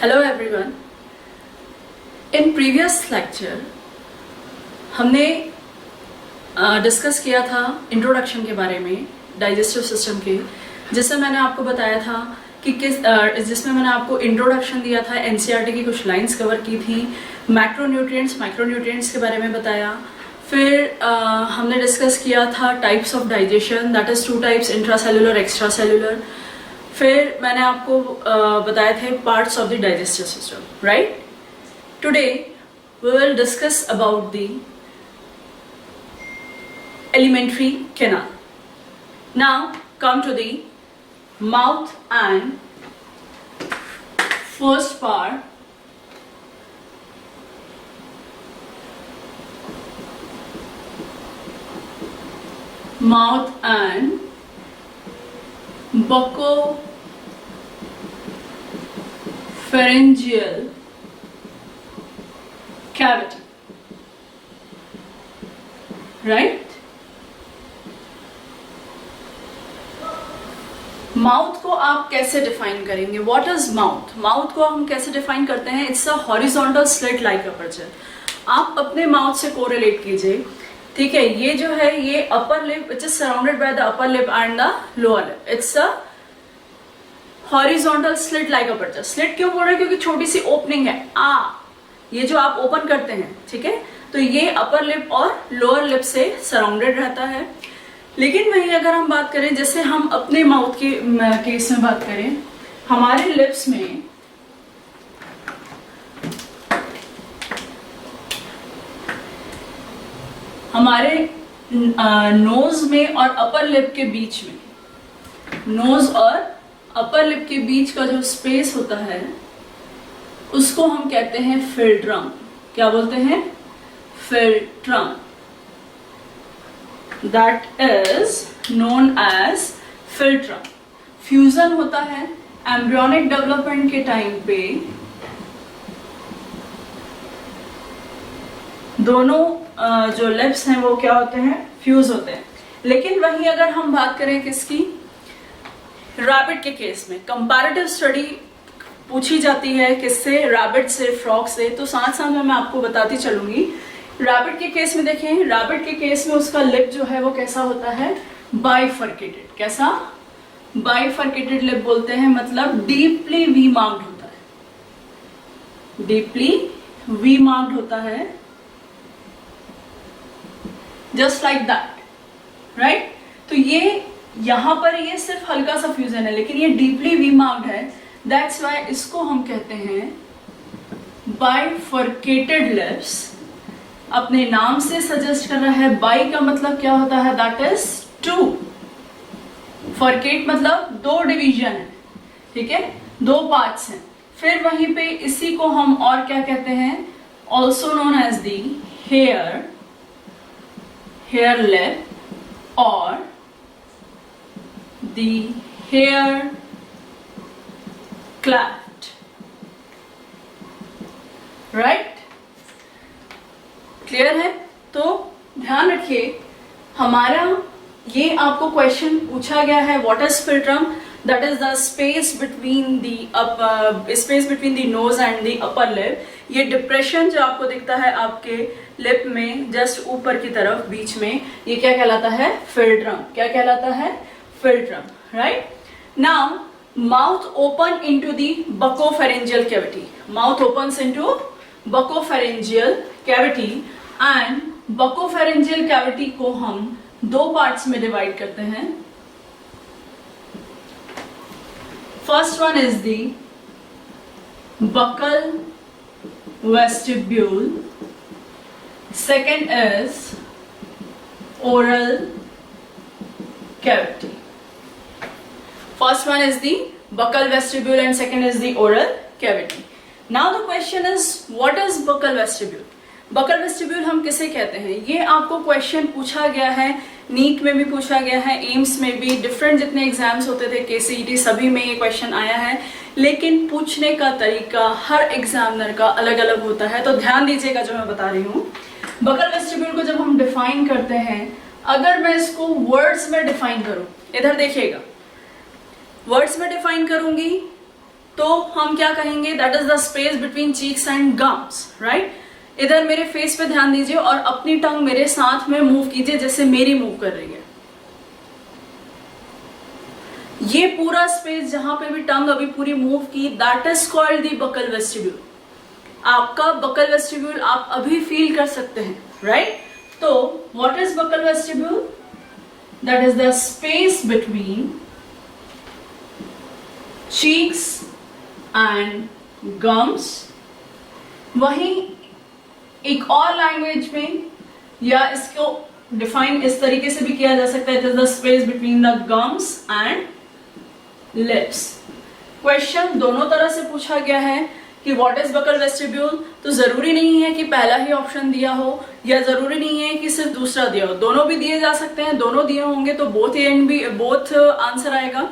Hello everyone. In previous lecture हमने discuss किया था इंट्रोडक्शन के बारे में डाइजेस्टिव सिस्टम के, जिसमें मैंने आपको बताया था कि जिसमें मैंने आपको इंट्रोडक्शन दिया था, एनसीईआरटी की कुछ लाइंस कवर की थी, मैक्रोन्यूट्रिएंट्स माइक्रोन्यूट्रिएंट्स के बारे में बताया। फिर हमने डिस्कस किया था types of digestion, that is 2 types, intracellular extracellular. फिर मैंने आपको बताए थे parts of the digestive system, right. Today we will discuss about the alimentary canal. Now come to the mouth and first part, mouth and buccopharyngeal cavity, right? Mouth को आप कैसे define करेंगे? What is mouth? Mouth को हम कैसे define करते हैं? It's a horizontal slit like aperture. आप अपने माउथ से कोरिलेट कीजिए, ठीक है। ये जो है ये upper lip, it is surrounded by the upper lip and the lower lip. It's a horizontal slit like aperture. Slit क्यों बोल रहे हैं? क्योंकि छोटी सी ओपनिंग है, ये जो आप ओपन करते हैं, ठीक है, तो ये अपर लिप और लोअर लिप से सराउंडेड रहता है। लेकिन वहीं अगर हम बात करें, जैसे हम अपने माउथ के केस में बात करें, हमारे लिप्स में हमारे नोज में और अपर लिप के बीच में, नोज और अपर लिप के बीच का जो स्पेस होता है उसको हम कहते हैं फिल्ट्रम। क्या बोलते हैं? Philtrum. That is known as philtrum. Fusion होता है एम्ब्रियोनिक डेवलपमेंट के टाइम पे, दोनों जो लिप्स हैं वो क्या होते हैं? फ्यूज होते हैं। लेकिन वहीं अगर हम बात करें किसकी? रैबिट के केस में कंपैरेटिव स्टडी पूछी जाती है किससे? रैबिट से, फ्रॉग से। तो साथ साथ में मैं आपको बताती चलूंगी। रैबिट के केस में देखें, रैबिट के केस में उसका लिप जो है वो कैसा होता है? बाइफर्केटेड। कैसा? बाइफर्केटेड लिप बोलते हैं, मतलब डीपली वी मार्क्ड होता है, डीपली वी मार्क्ड होता है, जस्ट लाइक दैट, राइट। तो ये यहां पर ये सिर्फ हल्का सा फ्यूजन है, लेकिन ये डीपली वी मार्क्ड है। दैट्स वाई इसको हम कहते हैं बाइफर्केटेड लिप्स। अपने नाम से सजेस्ट कर रहा है। बाई का मतलब क्या होता है? That is 2। फर्केट मतलब 2 डिवीजन है, ठीक है, 2 पार्ट्स हैं। फिर वहीं पे इसी को हम और क्या कहते हैं? Also known as the hare lip और the hare cleft, right. Clear है? तो ध्यान रखिए, हमारा ये आपको क्वेश्चन पूछा गया है, what is philtrum? That is the space between the nose and the upper lip. ये डिप्रेशन जो आपको दिखता है आपके लिप में जस्ट ऊपर की तरफ बीच में, ये क्या कहलाता है? फिल्ट्रम। क्या कहलाता है? Philtrum, right. Now mouth open into the buccopharyngeal cavity. Mouth opens into buccopharyngeal cavity and buccopharyngeal cavity को हम 2 पार्ट्स में डिवाइड करते हैं। First one is the buccal vestibule, second is oral cavity. First one is the buccal vestibule and second is the oral cavity. Now the question is, what is buccal vestibule? Buccal vestibule हम किसे कहते हैं? ये आपको question पूछा गया है, NEET में भी पूछा गया है, एम्स में भी, डिफरेंट जितने एग्जाम्स होते थे, केसीईटी, सभी में ये क्वेश्चन आया है। लेकिन पूछने का तरीका हर एग्जामिनर का अलग अलग होता है, तो ध्यान दीजिएगा जो मैं बता रही हूँ। बकल वेस्टिब्यूल को जब हम डिफाइन करते हैं, अगर मैं इसको वर्ड्स में डिफाइन करूं, इधर देखिएगा, वर्ड्स में डिफाइन करूंगी तो हम क्या कहेंगे, that is the space between cheeks and gums, right. इधर मेरे फेस पे ध्यान दीजिए और अपनी टंग मेरे साथ में मूव कीजिए जैसे मेरी मूव कर रही है। ये पूरा स्पेस जहां पे भी टंग अभी पूरी मूव की, that is called the buccal vestibule. आपका बकल वेस्टिब्यूल आप अभी फील कर सकते हैं, राइट। तो what is buccal vestibule? That is the space between cheeks and gums। वहीं एक और लैंग्वेज में या इसको डिफाइन इस तरीके से भी किया जा सकता है, it is the space between the gums and lips. Question दोनों तरह से पूछा गया है कि व्हाट इज बकल वेस्टिब्यूल, तो जरूरी नहीं है कि पहला ही ऑप्शन दिया हो या जरूरी नहीं है कि सिर्फ दूसरा दिया हो, दोनों भी दिए जा सकते हैं। दोनों दिए होंगे तो बोथ आंसर आएगा,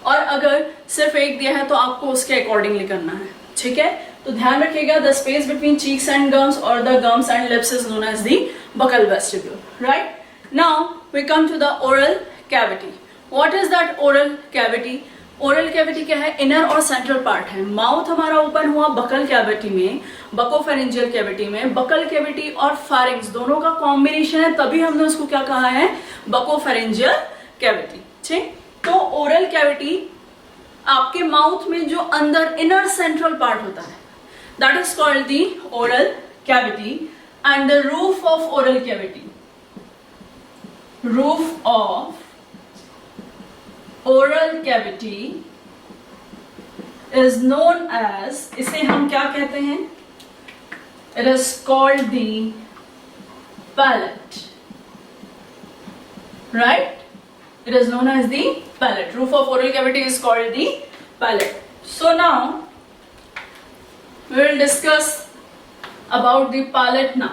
और अगर सिर्फ एक दिया है तो आपको उसके अकॉर्डिंगली करना है, ठीक है। तो ध्यान रखिएगा, the space between cheeks and gums और the gums and lips is known as the buccal vestibule, right. Now we come to the oral cavity. What is that oral cavity? Oral cavity क्या है? Inner और central part है। Mouth हमारा open हुआ buccal cavity में, buccopharyngeal cavity में। Buccal cavity और pharynx दोनों का कॉम्बिनेशन है, तभी हमने उसको क्या कहा है? बकोफेरेंजियल कैविटी, ठीक। तो ओरल कैविटी आपके माउथ में जो अंदर इनर सेंट्रल पार्ट होता है, that is called the oral cavity. And the roof of oral cavity, roof of oral cavity is known as, इसे हम क्या कहते हैं? It is called the palate, right. It is known as the palate. Roof of oral cavity is called the palate. So now we will discuss about the palate now.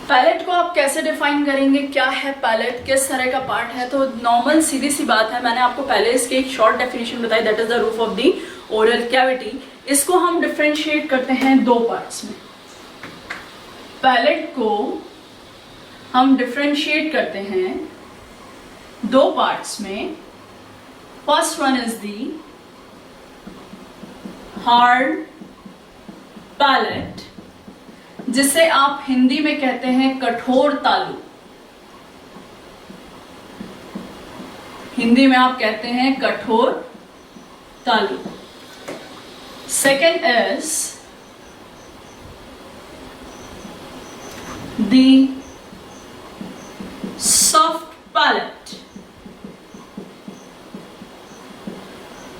Palate को आप कैसे define करेंगे? क्या है palette, किस तरह का part है? तो नॉर्मल सीधी सी बात है, मैंने आपको पहले इसकी एक शॉर्ट डेफिनेशन बताई, that is the roof of the oral cavity. इसको हम डिफरेंशिएट करते हैं दो पार्ट्स में। पैलेट को हम डिफरेंशिएट करते हैं दो पार्ट्स में। First one is the hard palate, जिसे आप हिंदी में कहते हैं कठोर तालु। हिंदी में आप कहते हैं कठोर तालु। Second is the soft palette.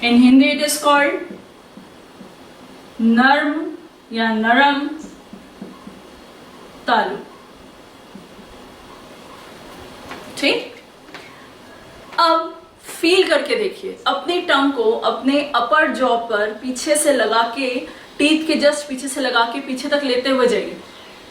In Hindi it is called नर्म या नरम तालु, ठीक। अब फील करके देखिए, अपनी टंग को अपने अपर जॉ पर पीछे से लगा के, टीथ के जस्ट पीछे से लगा के पीछे तक लेते हुए जाइए।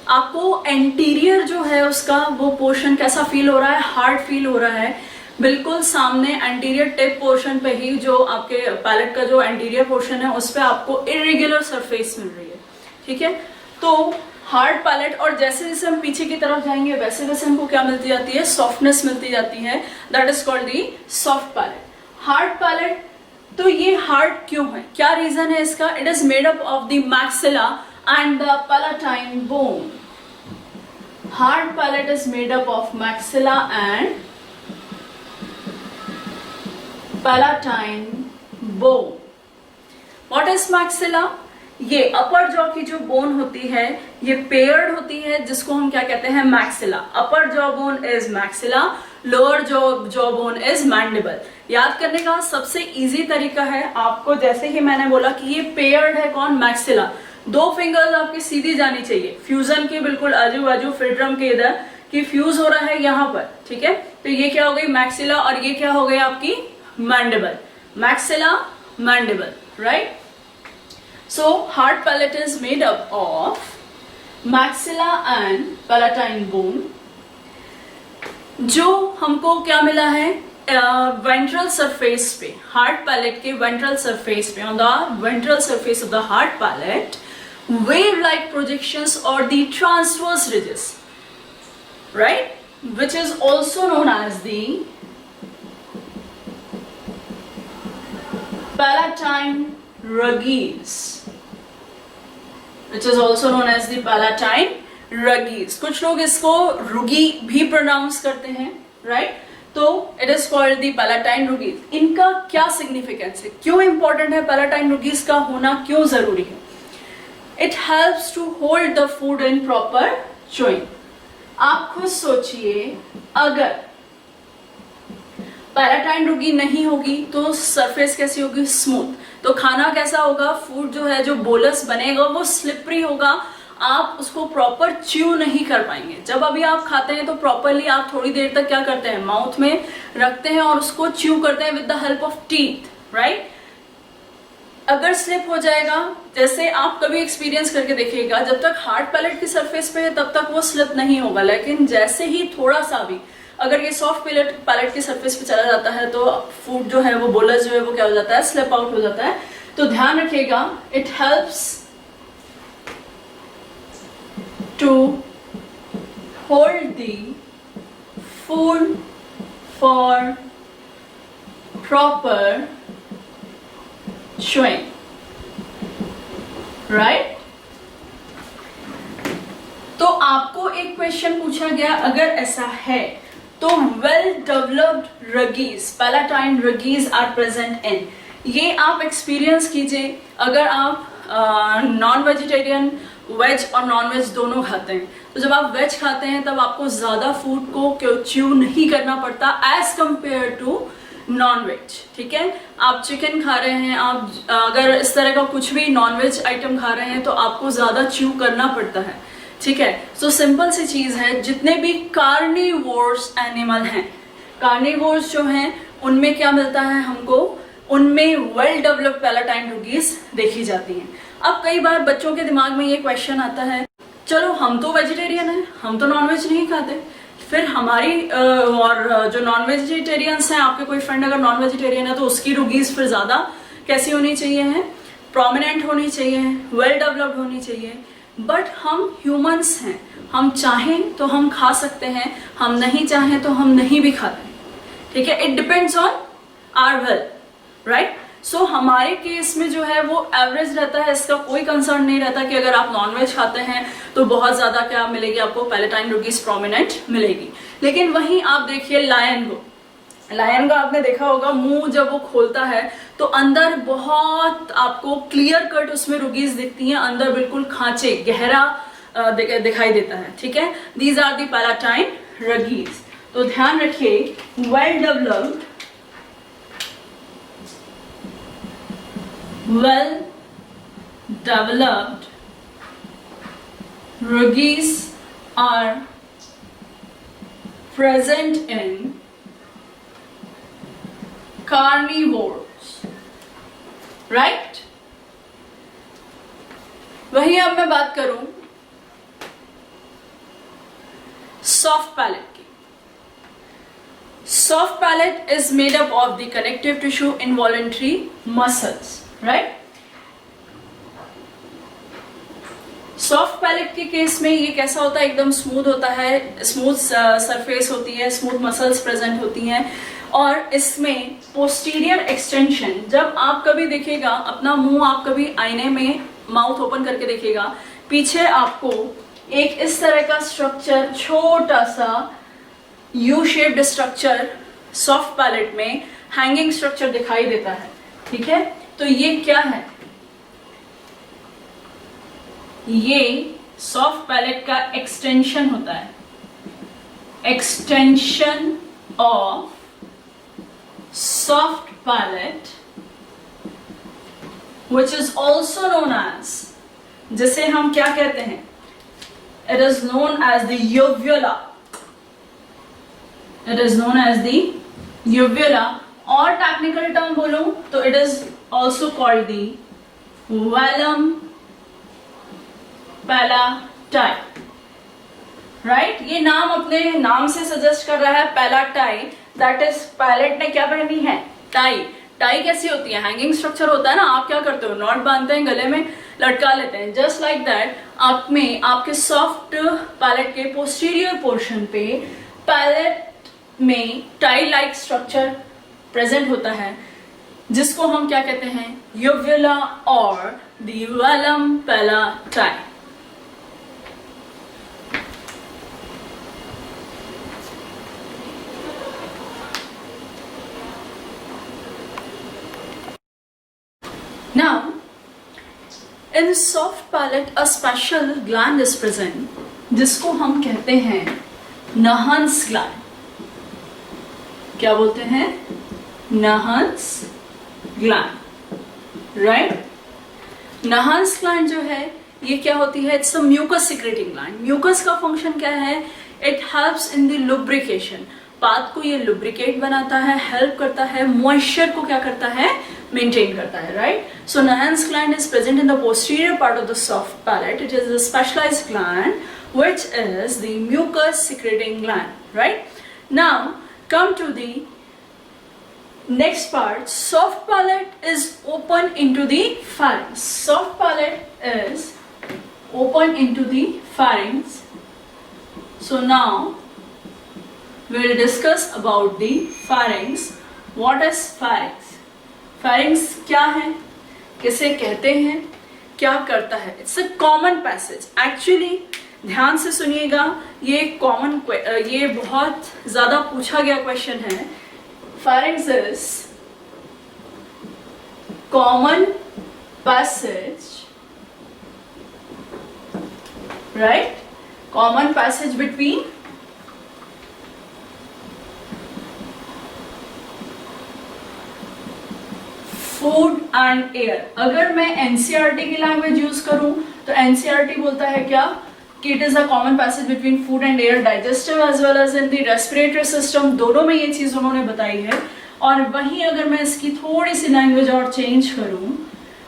आपको एंटीरियर जो है उसका वो पोर्शन कैसा फील हो रहा है? हार्ड फील हो रहा है। बिल्कुल सामने एंटीरियर टिप पोर्शन पे ही जो आपके पैलेट का जो एंटीरियर पोर्शन है उस पे आपको इरेगुलर सरफेस मिल रही है, ठीक है। तो हार्ड पैलेट, और जैसे जैसे हम पीछे की तरफ जाएंगे वैसे वैसे हमको क्या मिलती जाती है? सॉफ्टनेस मिलती जाती है, that is called the soft palate. Hard palate, तो ये हार्ड क्यों है? क्या रीजन है इसका? It is made up of the maxilla and the palatine bone. Hard palate is made up of maxilla and palatine bone. What is maxilla? ये अपर jaw की जो बोन होती है ये पेयर्ड होती है, जिसको हम क्या कहते हैं? Maxilla. Upper jaw bone is maxilla, lower jaw bone is mandible. याद करने का सबसे इजी तरीका है, आपको जैसे ही मैंने बोला कि ये पेयर्ड है, कौन? मैक्सिला। दो फिंगर्स आपकी सीधी जानी चाहिए, फ्यूजन के बिल्कुल आजू बाजू, फ्रीड्रम के इधर की फ्यूज हो रहा है यहाँ पर, ठीक है। तो ये क्या हो गई? मैक्सिला, और ये क्या हो गई आपकी? Mandible. Maxilla, mandible, right. So hard palate is made up of maxilla and palatine bone। जो हमको क्या मिला है? वेंट्रल सरफेस पे, हार्ड पैलेट के वेंट्रल सरफेस पे, on the ventral surface of the hard palate, wave like projections or the transverse ridges, right, which is also known as the palatine ruggies, which is also known as the palatine ruggies. कुछ लोग इसको रुगी भी pronounce करते हैं, right, तो it is called the palatine रुगीज. इनका क्या significance है, क्यों इंपॉर्टेंट है, पैलाटाइन रुगीज का होना क्यों जरूरी है? It helps to hold the food in proper chewing. आप खुद सोचिए, अगर पैलाटाइन रुगी नहीं होगी तो सरफेस कैसी होगी, स्मूथ, तो खाना कैसा होगा, फूड जो है, जो बोलस बनेगा वो स्लिपरी होगा, आप उसको प्रॉपर च्यू नहीं कर पाएंगे. जब अभी आप खाते हैं तो प्रॉपरली आप थोड़ी देर तक क्या करते हैं, माउथ में रखते हैं और उसको च्यू करते हैं with the help of teeth, right. अगर स्लिप हो जाएगा, जैसे आप कभी एक्सपीरियंस करके देखिएगा, जब तक हार्ड पैलेट की सरफेस पे है तब तक वो स्लिप नहीं होगा, लेकिन जैसे ही थोड़ा सा भी अगर ये सॉफ्ट पैलेट की सरफेस पे चला जाता है तो फूड जो है, वो बोलस जो है, वो क्या हो जाता है, स्लिप आउट हो जाता है. तो ध्यान रखिएगा, it helps to hold the food for proper chewing, right? तो आपको एक क्वेश्चन पूछा गया, अगर ऐसा है तो well developed rugae, palatine rugae are present in. ये आप एक्सपीरियंस कीजिए, अगर आप नॉन वेजिटेरियन, वेज और नॉन वेज दोनों खाते हैं, तो जब आप वेज खाते हैं तब आपको ज्यादा फूड को च्यू नहीं करना पड़ता as compare to non veg. ठीक है, आप चिकन खा रहे हैं, आप अगर इस तरह का कुछ भी नॉन वेज आइटम खा रहे हैं तो आपको ज्यादा च्यू करना पड़ता है. ठीक है, सो सिंपल सी चीज है, जितने भी कार्निवोर्स एनिमल हैं, कार्निवोर्स जो हैं उनमें क्या मिलता है हमको, उनमें वेल डेवलप्ड पैलाटाइन रुगीज देखी जाती हैं. अब कई बार बच्चों के दिमाग में ये क्वेश्चन आता है, चलो हम तो वेजिटेरियन हैं, हम तो नॉनवेज नहीं खाते, फिर हमारी और जो नॉन वेजिटेरियंस हैं, आपके कोई फ्रेंड अगर नॉन वेजिटेरियन है तो उसकी रुगीज फिर ज्यादा कैसी होनी चाहिए, है प्रोमिनेंट होनी चाहिए, वेल डेवलप्ड होनी चाहिए. बट हम ह्यूमंस हैं, हम चाहें तो हम खा सकते हैं, हम नहीं चाहें तो हम नहीं भी खाते. ठीक है, it depends on our will, right. So हमारे केस में जो है वो एवरेज रहता है, इसका कोई कंसर्न नहीं रहता कि अगर आप नॉनवेज खाते हैं तो बहुत ज्यादा क्या मिलेगी आपको, पैलाटाइन रुगीज प्रोमिनेंट मिलेगी. लेकिन वहीं आप देखिए लायन को, लायन का आपने देखा होगा, मुंह जब वो खोलता है तो अंदर बहुत आपको क्लियर कट उसमें रुगीज दिखती हैं, अंदर बिल्कुल खांचे, गहरा दिखाई देता है. ठीक है, दीज आर दी पैलाटाइन रगीज. तो ध्यान रखिए, well developed, well developed ruggies are present in carnivores, right. वही अब मैं बात करूं सॉफ्ट पैलेट की. Soft palate is made up of the connective tissue, involuntary muscles, right. Soft palate के केस में ये कैसा होता है, एकदम स्मूथ होता है, स्मूथ सरफेस होती है, स्मूथ मसल्स प्रेजेंट होती हैं, और इसमें पोस्टीरियर एक्सटेंशन, जब आप कभी देखिएगा अपना मुंह, आप कभी आईने में माउथ ओपन करके देखिएगा, पीछे आपको एक इस तरह का स्ट्रक्चर, छोटा सा U shaped structure soft palate में हैंगिंग स्ट्रक्चर दिखाई देता है. ठीक है, तो ये क्या है, ये सॉफ्ट पैलेट का एक्सटेंशन होता है, extension of soft palate, which is also known as, जिसे हम क्या कहते हैं, it is known as the uvula, it is known as the uvula, और टेक्निकल टर्म बोलूं तो it is also called the velum palatine. Right ये नाम अपने नाम से सजेस्ट कर रहा है पहला टाई, दैट इज पायलट ने क्या पहनी है, टाई। टाई कैसी होती है, हैंगिंग स्ट्रक्चर होता है ना, आप क्या करते हो, नॉट बांधते हैं, गले में लटका लेते हैं, जस्ट लाइक दैट आप में आपके सॉफ्ट पैलेट के पोस्टीरियर पोर्शन पे पैलेट में टाई लाइक स्ट्रक्चर प्रेजेंट होता है, जिसको हम क्या कहते हैं, यूवुला और the velum palatine. Now, in the soft palate, a special gland is present, जिसको हम कहते हैं नहंस ग्लैंड। क्या बोलते हैं, Nuhn's gland, right. Nuhn's gland जो है ये क्या होती है, it's a mucus secreting gland. Mucus का फंक्शन क्या है, it helps in the lubrication, पात को ये लुब्रिकेट बनाता है, हेल्प करता है, मॉइस्चर को क्या करता है, मेंटेन करता है, राइट। सो नहंस gland is present in the posterior part of the soft palate. It is a specialised gland which is the mucus secreting gland, right? Now come to the next part. Soft palate is open into the pharynx. Soft palate is open into the pharynx. So now we'll discuss about the pharynx. What is pharynx? Pharynx क्या है, किसे कहते हैं, क्या करता है? It's a common passage. Actually ध्यान से सुनिएगा, ये कॉमन, ये बहुत ज्यादा पूछा गया क्वेश्चन है। Pharynx is common passage, right? Common passage between food and air. अगर मैं एनसीईआरटी की लैंग्वेज यूज करूं तो एनसीईआरटी बोलता है क्या, कि it is a common passage between food and air, digestive as well as in the respiratory system, दोनों में ये चीज उन्होंने बताई है। और वहीं अगर मैं इसकी थोड़ी सी लैंग्वेज और चेंज करूं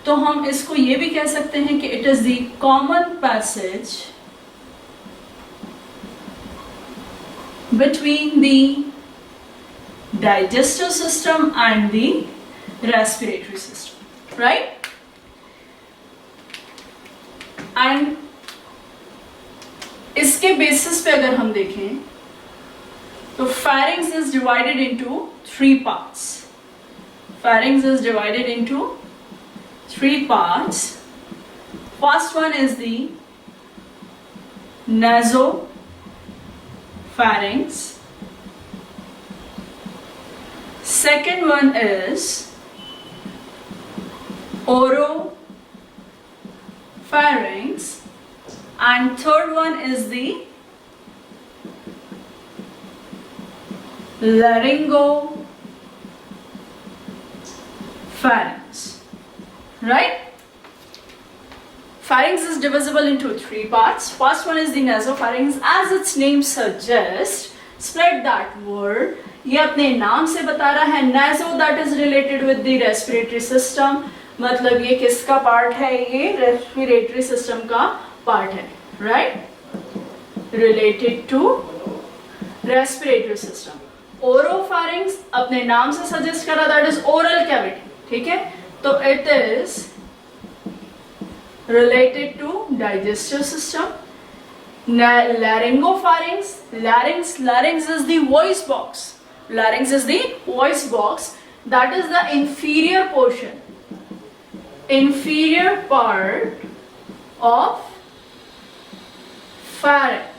तो हम इसको ये भी कह सकते हैं कि it is the common passage between the digestive system and the respiratory system, right. And इसके बेसिस पे अगर हम देखें तो pharynx is divided into 3 parts. Pharynx is divided into 3 parts. First one is the nasopharynx. Second one is oropharynx. And third one is the laryngopharynx, right? Pharynx is divisible into 3 parts. First one is the nasopharynx. As its name suggests, spread that word. ये अपने नाम से बता रहा है, naso that is related with the respiratory system. मतलब ये किसका पार्ट है, ये रेस्पिरेटरी सिस्टम का पार्ट है, right, related to respiratory system. Oropharynx अपने नाम से सजेस्ट कर रहा, दैट इज ओरल कैविटी, ठीक है, तो it is related to digestive system. laryngopharynx, larynx is the voice box, larynx is the voice box, that is the inferior portion, inferior part of pharynx,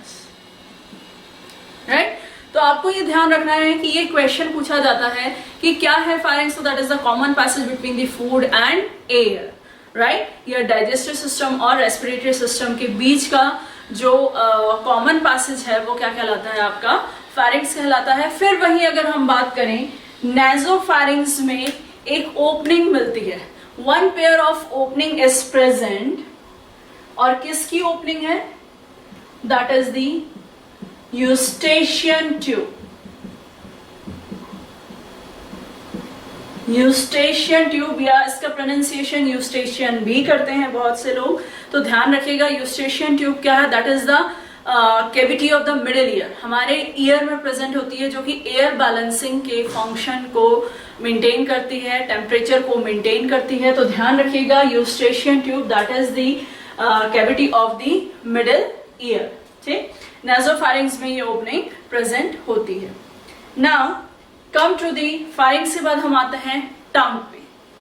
right? तो आपको ये ध्यान रखना है कि ये क्वेश्चन पूछा जाता है कि क्या है pharynx, so that is the common passage between the food and air, right? या डाइजेस्टिव सिस्टम और रेस्पिरेटरी सिस्टम के बीच का जो कॉमन पैसेज है वो क्या कहलाता है, आपका pharynx कहलाता है। फिर वहीं अगर हम बात करें, nasopharynx में एक ओपनिंग मिलती है, one pair of opening is present, और किसकी ओपनिंग है, that is the Eustachian tube. Eustachian tube, या इसका प्रोनाउंसिएशन यूस्टेशियन भी करते हैं बहुत से लोग, तो ध्यान रखिएगा यूस्टेशियन ट्यूब क्या है, that is the cavity of the middle year हमारे ईयर में प्रेजेंट होती है, जो कि एयर बैलेंसिंग के फंक्शन को मेंटेन करती है, टेम्परेचर को मेंटेन करती है। तो ध्यान रखिएगा, eustachian tube that is the cavity of the middle ear. ठीक, नासोफैरिंग्स में ये ओपनिंग प्रेजेंट होती है। नाउ कम टू दी फारिंग से बाद हम आते हैं टंग पे।